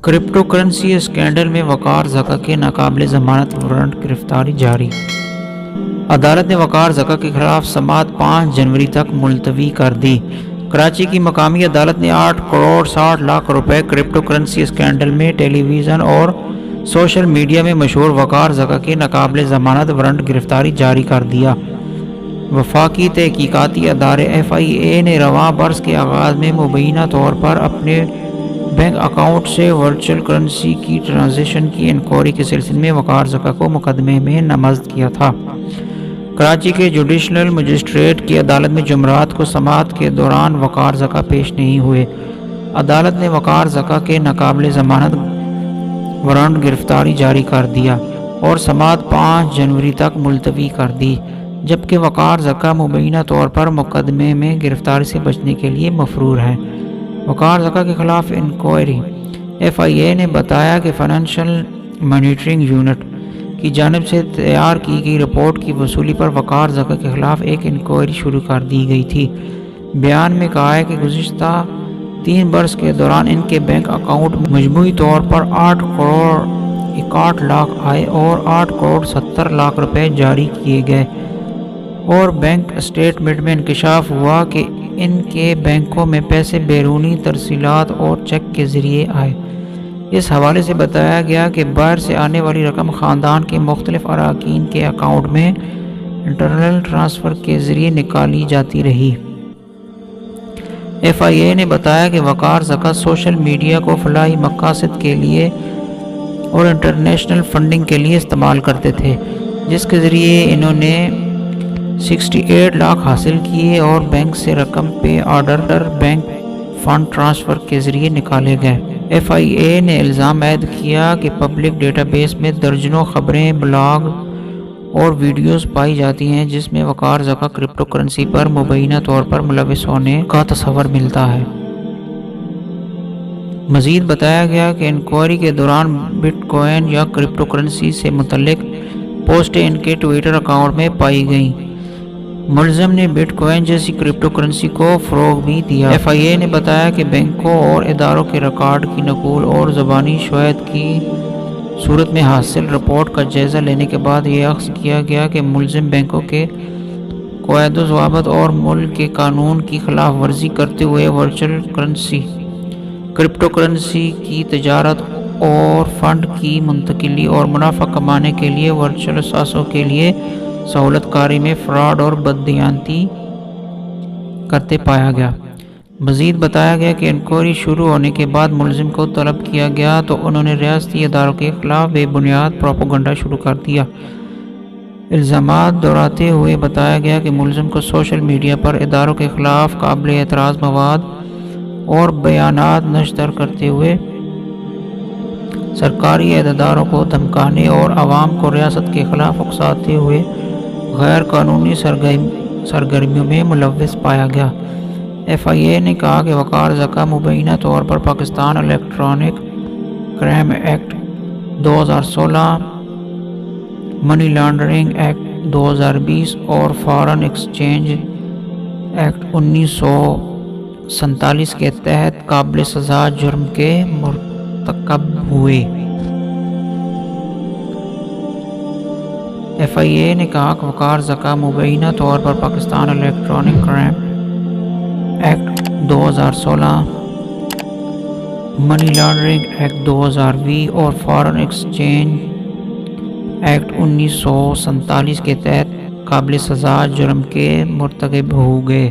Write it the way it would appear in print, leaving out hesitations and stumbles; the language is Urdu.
کرپٹو کرنسی اسکینڈل میں وقار زکا کے ناقابل ضمانت وارنٹ گرفتاری جاری۔ عدالت نے وقار زکا کے خلاف سماعت 5 جنوری تک ملتوی کر دی۔ کراچی کی مقامی عدالت نے 8 کروڑ 60 لاکھ روپے کرپٹو کرنسی اسکینڈل میں ٹیلی ویژن اور سوشل میڈیا میں مشہور وقار زکا کے ناقابل ضمانت وارنٹ گرفتاری جاری کر دیا۔ وفاقی تحقیقاتی ادارے FIA نے رواں برس کے آغاز میں مبینہ طور پر اپنے بینک اکاؤنٹ سے ورچوئل کرنسی کی ٹرانزیکشن کی انکوائری کے سلسلے میں وقار زکا کو مقدمے میں نامزد کیا تھا۔ کراچی کے جوڈیشل مجسٹریٹ کی عدالت میں جمعرات کو سماعت کے دوران وقار زکا پیش نہیں ہوئے۔ عدالت نے وقار زکا کے ناقابل ضمانت وارنٹ گرفتاری جاری کر دیا اور سماعت 5 جنوری تک ملتوی کر دی، جبکہ وقار زکا مبینہ طور پر مقدمے میں گرفتاری سے بچنے کے لیے مفرور ہے۔ وقار زکا کے خلاف انکوائری۔ FIA نے بتایا کہ فائنینشل مانیٹرنگ یونٹ کی جانب سے تیار کی گئی رپورٹ کی وصولی پر وقار زکا کے خلاف ایک انکوائری شروع کر دی گئی تھی۔ بیان میں کہا ہے کہ گزشتہ 3 برس کے دوران ان کے بینک اکاؤنٹ میں مجموعی طور پر 8 کروڑ 61 لاکھ آئے اور 8 کروڑ 70 لاکھ روپے جاری کیے گئے، اور بینک اسٹیٹمنٹ میں انکشاف ہوا کہ ان کے بینکوں میں پیسے بیرونی ترسیلات اور چیک کے ذریعے آئے۔ اس حوالے سے بتایا گیا کہ باہر سے آنے والی رقم خاندان کے مختلف اراکین کے اکاؤنٹ میں انٹرنل ٹرانسفر کے ذریعے نکالی جاتی رہی۔ FIA نے بتایا کہ وقار زکا سوشل میڈیا کو فلاحی مقاصد کے لیے اور انٹرنیشنل فنڈنگ کے لیے استعمال کرتے تھے، جس کے ذریعے انہوں نے 68 لاکھ حاصل کیے اور بینک سے رقم pay order bank fund transfer کے ذریعے نکالے گئے۔ FIA نے الزام عائد کیا کہ پبلک ڈیٹا بیس میں درجنوں خبریں، بلاگ اور ویڈیوز پائی جاتی ہیں جس میں وقار زکا کرپٹو کرنسی پر مبینہ طور پر ملوث ہونے کا تصور ملتا ہے۔ مزید بتایا گیا کہ انکوائری کے دوران بٹ کوائن یا کرپٹو کرنسی سے متعلق پوسٹیں ان کے ٹویٹر اکاؤنٹ میں پائی گئیں۔ ملزم نے بٹ کوائن جیسی کرپٹو کرنسی کو فروغ بھی دیا۔ FIA نے بتایا کہ بینکوں اور اداروں کے ریکارڈ کی نقل اور زبانی شواہد کی صورت میں حاصل رپورٹ کا جائزہ لینے کے بعد یہ اخذ کیا گیا کہ ملزم بینکوں کے قواعد و ضوابط اور ملک کے قانون کی خلاف ورزی کرتے ہوئے ورچوئل کرنسی، کرپٹو کرنسی کی تجارت اور فنڈ کی منتقلی اور منافع کمانے کے لیے ورچوئل اثاثوں کے لیے سہولت کاری میں فراڈ اور بددیانتی کرتے پایا گیا۔ مزید بتایا گیا کہ انکوائری شروع ہونے کے بعد ملزم کو طلب کیا گیا تو انہوں نے ریاستی اداروں کے خلاف بے بنیاد پروپیگنڈا شروع کر دیا۔ الزامات دہراتے ہوئے بتایا گیا کہ ملزم کو سوشل میڈیا پر اداروں کے خلاف قابل اعتراض مواد اور بیانات نشر کرتے ہوئے سرکاری عہدیداروں کو دھمکانے اور عوام کو ریاست کے خلاف اکساتے ہوئے غیر قانونی سرگرمیوں میں ملوث پایا گیا۔ FIA نے کہا کہ وقار زکا مبینہ طور پر Pakistan electronic crime act 2016، money laundering act 2020 اور فارن ایکسچینج ایکٹ 1947 کے تحت قابل سزا جرم کے مرتکب ہوئے۔ FIA نے کہا کہ وقار زکا مبینہ طور پر Pakistan electronic crime act 2016، money laundering act 2020 اور فارن ایکسچینج ایکٹ 1947 کے تحت قابل سزا جرم کے مرتکب ہو گئے۔